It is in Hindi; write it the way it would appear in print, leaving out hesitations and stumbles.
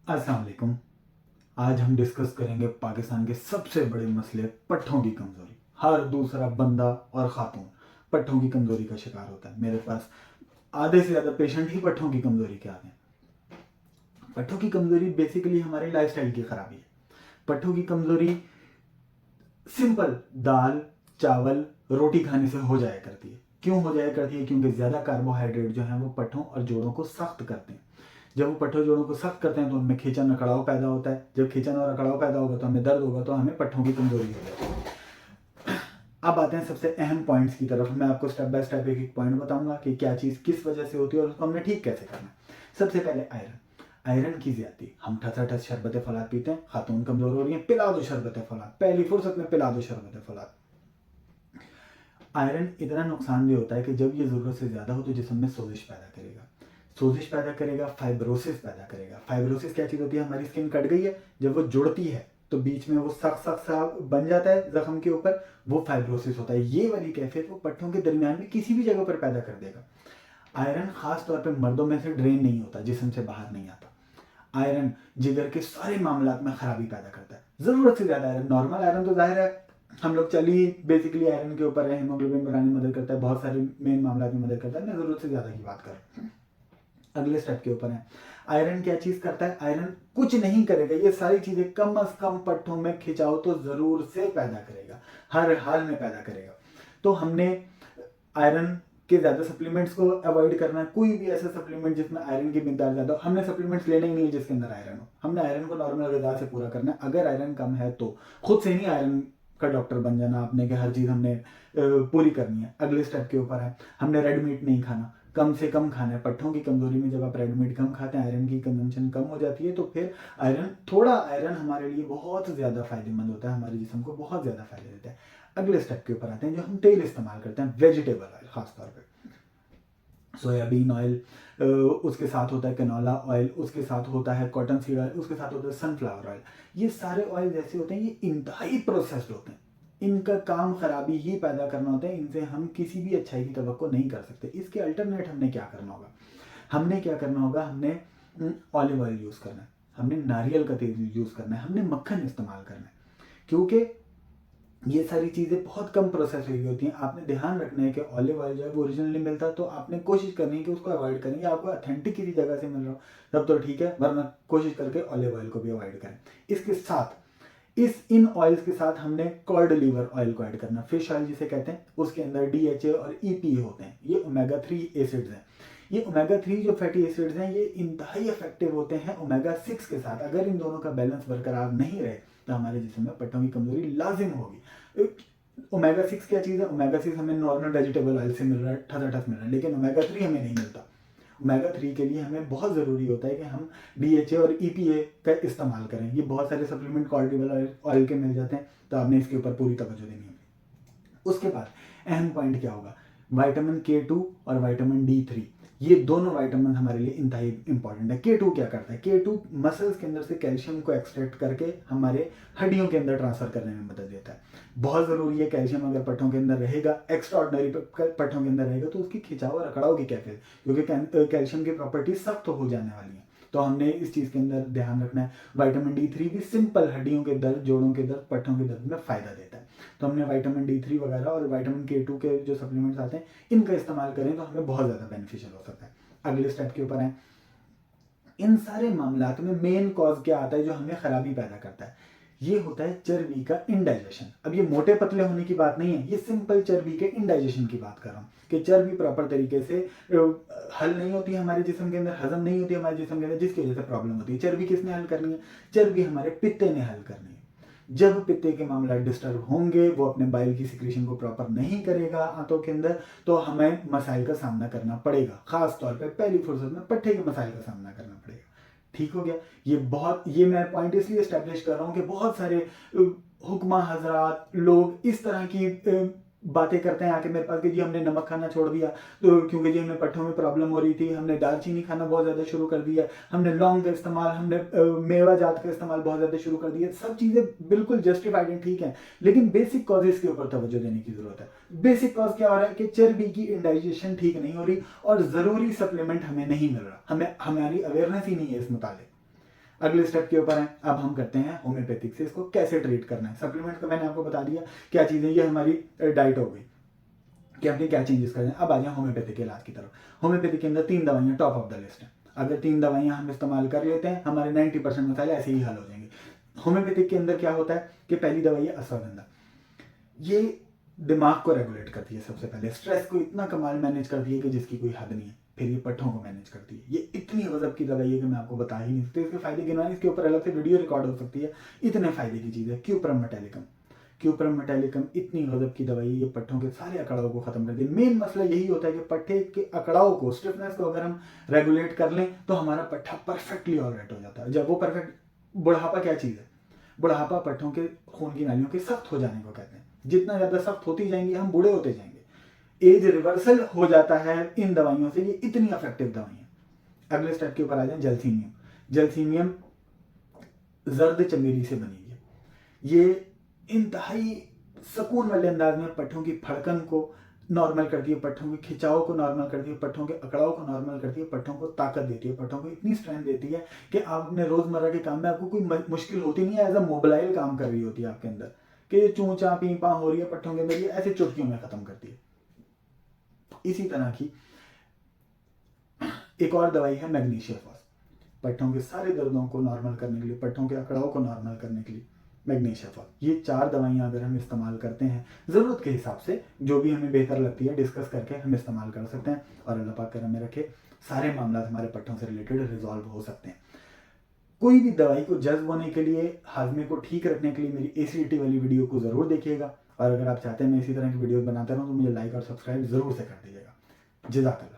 अस्सलाम वालेकुम। आज हम डिस्कस करेंगे पाकिस्तान के सबसे बड़े मसले पट्ठों की कमज़ोरी। हर दूसरा बंदा और ख़ातून पट्ठों की कमज़ोरी का शिकार होता है। मेरे पास आधे से ज़्यादा पेशेंट ही पट्ठों की कमज़ोरी के आते हैं। पट्ठों की कमज़ोरी बेसिकली हमारी लाइफस्टाइल की ख़राबी है। पट्ठों की कमज़ोरी सिंपल दाल चावल रोटी खाने से हो जाया करती है। क्यों हो जाया करती है? क्योंकि ज़्यादा कार्बोहाइड्रेट जो है वो पट्ठों और जोड़ों को सख्त करते हैं। जब वो पट्ठों जोड़ों को सख्त करते हैं तो उनमें खींचन अकड़ाव पैदा होता है। जब खींचन और अकड़ाव पैदा होगा तो हमें दर्द होगा, तो हमें पट्ठों की कमजोरी हो जाती है। अब आते हैं सबसे अहम पॉइंट्स की तरफ। मैं आपको स्टेप बाय स्टेप एक एक पॉइंट बताऊंगा कि क्या चीज़ किस वजह से होती है और उसको हमने ठीक कैसे करना है। सबसे पहले आयरन की ज्यादती। हम ठस शरबत फलाद पीते हैं, खातून कमजोर हो रही है, पिला दो शरबत फलाद, पहली फुर्सत में पिला दो शरबत फलाद। आयरन इतना नुकसानदेह होता है कि जब ये ज़रूरत से ज़्यादा हो तो जिस्म में सोजिश पैदा करेगा। सोजिश पैदा करेगा, फाइब्रोसिस पैदा करेगा। फाइब्रोसिस क्या चीज़ होती है? हमारी स्किन कट गई है, जब वो जुड़ती है तो बीच में वो सख्त सख्त सा बन जाता है जख्म के ऊपर, वो फाइब्रोसिस होता है। ये वाली कैफियत वो पट्टों के दरमियान में किसी भी जगह पर पैदा कर देगा। आयरन खास तौर पे मर्दों में से ड्रेन नहीं होता, जिस्म से बाहर नहीं आता। आयरन जिगर के सारे मामलात में खराबी पैदा करता है। ज़रूरत से ज़्यादा आयरन, नॉर्मल आयरन तो जाहिर है हम लोग चल ही बेसिकली आयरन के ऊपर है। हीमोग्लोबिन बढ़ाने में मदद करता है, बहुत सारे मेन मामला में मदद करता है। मैं ज़रूरत से ज़्यादा की बात कर रहा हूँ। अगले स्टेप के ऊपर है, आयरन क्या चीज़ करता है? आयरन कुछ नहीं करेगा, ये सारी चीज़ें कम अज कम पट्ठों में खिंचाव तो ज़रूर से पैदा करेगा, हर हाल में पैदा करेगा। तो हमने आयरन के ज़्यादा सप्लीमेंट्स को अवॉइड करना है। कोई भी ऐसा सप्लीमेंट जिसमें आयरन की मिकदार ज़्यादा हो, हमने सप्लीमेंट्स लेने ही नहीं है जिसके अंदर आयरन हो। हमने आयरन को नॉर्मल गज़ा से पूरा करना है। अगर आयरन कम है तो खुद से नहीं आयरन का डॉक्टर बन जाना आपने कि हर चीज़ हमने पूरी करनी है। अगले स्टेप के ऊपर है, हमने रेड मीट नहीं खाना, कम से कम खाना है। पट्ठों की कमजोरी में जब आप रेड मीट कम खाते हैं, आयरन की कंजम्पशन कम हो जाती है, तो फिर थोड़ा आयरन हमारे लिए बहुत ज़्यादा फायदेमंद होता है, हमारे जिस्म को बहुत ज़्यादा फायदे देता है। अगले स्टेप के ऊपर आते हैं, जो हम तेल इस्तेमाल करते हैं, वेजिटेबल ऑयल खासतौर पर सोयाबीन ऑयल, उसके साथ होता है कैनोला ऑयल, उसके साथ होता है कॉटन सीड ऑयल, उसके साथ होता है सनफ्लावर ऑयल। ये सारे ऑयल जैसे होते हैं ये इंतहाई प्रोसेस्ड होते हैं। इनका काम खराबी ही पैदा करना होता है, इनसे हम किसी भी अच्छाई की तवक्को नहीं कर सकते। इसके अल्टरनेट हमने क्या करना होगा? हमने ऑलिव ऑयल यूज़ करना है, हमने नारियल का तेल यूज़ करना है, हमने मक्खन इस्तेमाल करना है। क्योंकि ये सारी चीज़ें बहुत कम प्रोसेस हुई होती हैं। आपने ध्यान रखना है कि ऑलिव ऑयल जो है वो ओरिजिनली मिलता है, तो आपने कोशिश करनी है कि उसको अवॉइड करें। या आपको ऑथेंटिक किसी जगह से मिल रहा हो तब तो ठीक है, वरना कोशिश करके ऑलिव ऑयल को भी अवॉइड करें। इसके साथ इन ऑयल्स के साथ हमने कॉड लीवर ऑयल को ऐड करना, फिश ऑयल जिसे कहते हैं। उसके अंदर DHA और EPA होते हैं, ये ओमेगा 3 एसिड्स हैं। ये ओमेगा 3 जो फैटी एसिड्स हैं ये इंतहाई इफेक्टिव होते हैं ओमेगा 6 के साथ। अगर इन दोनों का बैलेंस बरकरार नहीं रहे तो हमारे जिस्म में पट्टों की कमजोरी लाजिम होगी। ओमेगा 6 क्या चीज़ है? ओमेगा 6 हमें नॉर्मल वेजिटेबल ऑयल से मिल रहा है, ठस मिल रहा है, लेकिन ओमेगा 3 हमें नहीं मिलता। ओमेगा 3 के लिए हमें बहुत ज़रूरी होता है कि हम DHA और EPA का इस्तेमाल करें। ये बहुत सारे सप्लीमेंट कॉड लीवर ऑयल के मिल जाते हैं, तो आपने इसके ऊपर पूरी तवज्जो देनी होगी। उसके बाद अहम पॉइंट क्या होगा? विटामिन K2 और विटामिन D3, ये दोनों विटामिन हमारे लिए इंतहाई इंपॉर्टेंट है। K2 क्या करता है? K2 मसल्स के अंदर से कैल्शियम को एक्सट्रैक्ट करके हमारे हड्डियों के अंदर ट्रांसफर करने में मदद देता है। बहुत ज़रूरी है कैल्शियम। अगर पट्ठों के अंदर रहेगा, एक्स्ट्रा ऑर्डनरी पट्ठों के अंदर रहेगा, तो उसकी खिंचाव और अकड़ाव की कैफियत, क्योंकि कैल्शियम की प्रॉपर्टीज सख्त हो जाने वाली है, तो हमने इस चीज़ के अंदर ध्यान रखना है। विटामिन D3 भी सिंपल हड्डियों के दर्द, जोड़ों के दर्द, पट्ठों के दर्द में फ़ायदा देता है। तो हमने विटामिन D3 वगैरह और विटामिन K2 के जो सप्लीमेंट्स आते हैं इनका इस्तेमाल करें तो हमें बहुत ज़्यादा बेनिफिशियल हो सकता है। अगले स्टेप के ऊपर है, इन सारे मामलात में मेन कॉज क्या आता है जो हमें खराबी पैदा करता है? ये होता है चर्बी का इंडाइजेशन। अब ये मोटे पतले होने की बात नहीं है, ये सिंपल चर्बी के इंडाइजेशन की बात कर रहा हूँ कि चर्बी प्रॉपर तरीके से हल नहीं होती है हमारे जिस्म के अंदर, हजम नहीं होती है हमारे जिस्म के अंदर, जिसकी वजह से प्रॉब्लम होती है। चर्बी किसने हल करनी है? चर्बी हमारे पित्ते ने हल करनी है। जब पित्ते के मामला डिस्टर्ब होंगे, वो अपने बाइल की सिक्रेशन को प्रॉपर नहीं करेगा आंतों के अंदर, तो हमें मसाइल का सामना करना पड़ेगा। खास तौर पे पहली फुर्सत में पट्ठे के मसाइल का सामना करना पड़ेगा। ठीक हो गया? ये मैं पॉइंट इसलिए स्टैब्लिश कर रहा हूँ कि बहुत सारे हुक्मा हजरात लोग इस तरह की बातें करते हैं आके मेरे पास कि जी हमने नमक खाना छोड़ दिया तो क्योंकि जी हमें पट्ठों में प्रॉब्लम हो रही थी, हमने दालचीनी खाना बहुत ज़्यादा शुरू कर दिया, हमने लौंग का इस्तेमाल, हमने मेवा जात का इस्तेमाल बहुत ज़्यादा शुरू कर दिया। सब चीज़ें बिल्कुल जस्टिफाइड हैं, ठीक है, लेकिन बेसिक कॉजेज के ऊपर तवज्जो देने की ज़रूरत है। बेसिक कॉज क्या हो रहा है कि चर्बी की इंडाइजेशन ठीक नहीं हो रही और ज़रूरी सप्लीमेंट हमें नहीं मिल रहा, हमें हमारी अवेयरनेस ही नहीं है इस मुताबिक। अगले स्टेप के ऊपर है, अब हम करते हैं होम्योपैथिक से इसको कैसे ट्रीट करना है। सप्लीमेंट का मैंने आपको बता दिया क्या चीज़ें, ये हमारी डाइट हो गई कि हमने क्या चेंजेस करने हैं। अब आ जाए होम्योपैथिक के इलाज की तरफ। होम्योपैथिक के अंदर 3 दवाइयाँ टॉप ऑफ द लिस्ट हैं। अगर 3 दवाइयाँ हम इस्तेमाल कर लेते हैं, हमारे 90% मसाले ऐसे ही हल हो जाएंगे। होम्योपैथिक के अंदर क्या होता है कि पहली दवाई है अश्वगंधा। ये दिमाग को रेगुलेट करती है, सबसे पहले स्ट्रेस को इतना कमाल मैनेज करती है कि जिसकी कोई हद नहीं है। फिर ये पट्ठों को मैनेज करती है। ये इतनी गजब की दवाई है कि मैं आपको बता ही नहीं सकती। इसके फायदे गिनवाने, इसके ऊपर अलग से वीडियो रिकॉर्ड हो सकती है, इतने फायदे की चीज़ है। क्यूप्रम मेटालिकम, क्यूप्रम मेटालिकम इतनी गजब की दवाई है, ये पट्ठों के सारे अकड़ाव को खत्म कर दे। मेन मसला यही होता है कि पट्ठे के अकड़ाव को, स्टिफनेस को अगर हम रेगुलेट कर लें तो हमारा पट्ठा परफेक्टली ऑलराइट हो जाता है। जब वो परफेक्ट, बुढ़ापा क्या चीज़ है? बुढ़ापा पट्ठों के खून की नालियों के सख्त हो जाने को कहते हैं। जितना ज़्यादा सख्त होती जाएंगी हम बूढ़े होते जाएंगे। एज रिवर्सल हो जाता है इन दवाइयों से, ये इतनी इफेक्टिव दवाइयाँ। अगले स्टेप के ऊपर आ जाए जलसीमियम। जलसीमियम जर्द चमेली से बनी है। ये इंतहाई सुकून वाले अंदाज में पट्ठों की फड़कन को नॉर्मल करती है, पट्ठों के खिंचाव को नॉर्मल करती है, पट्ठों के अकड़ाव को नॉर्मल करती है, पट्ठों को ताकत देती है, पट्ठों को इतनी स्ट्रेंथ देती है कि आप अपने रोजमर्रा के काम में आपको कोई मुश्किल होती नहीं है। एज अ मोबाइल काम कर रही होती है आपके अंदर कि चूं चा पी पा हो रही है पट्ठों के अंदर, ये ऐसे चुटकियों में खत्म करती है। इसी तरह की एक और दवाई है मैग्नीशिया फॉस। पट्ठों के सारे दर्दों को नॉर्मल करने के लिए, पट्ठों के अकड़ाव को नॉर्मल करने के लिए मैग्नीशिया फॉस। ये 4 दवाइयाँ अगर हम इस्तेमाल करते हैं ज़रूरत के हिसाब से, जो भी हमें बेहतर लगती है डिस्कस करके हम इस्तेमाल कर सकते हैं। और अल्लाह पाक करम में रखे, सारे मामला हमारे पट्ठों से रिलेटेड रिजॉल्व हो सकते हैं। कोई भी दवाई को जज्ब होने के लिए, हाजमे को ठीक रखने के लिए मेरी एसिडिटी वाली वीडियो को ज़रूर देखिएगा। और अगर आप चाहते हैं मैं इसी तरह की वीडियो बनाता रहूँ तो मुझे लाइक और सब्सक्राइब ज़रूर से कर दीजिएगा। जज़ाकल्लाह।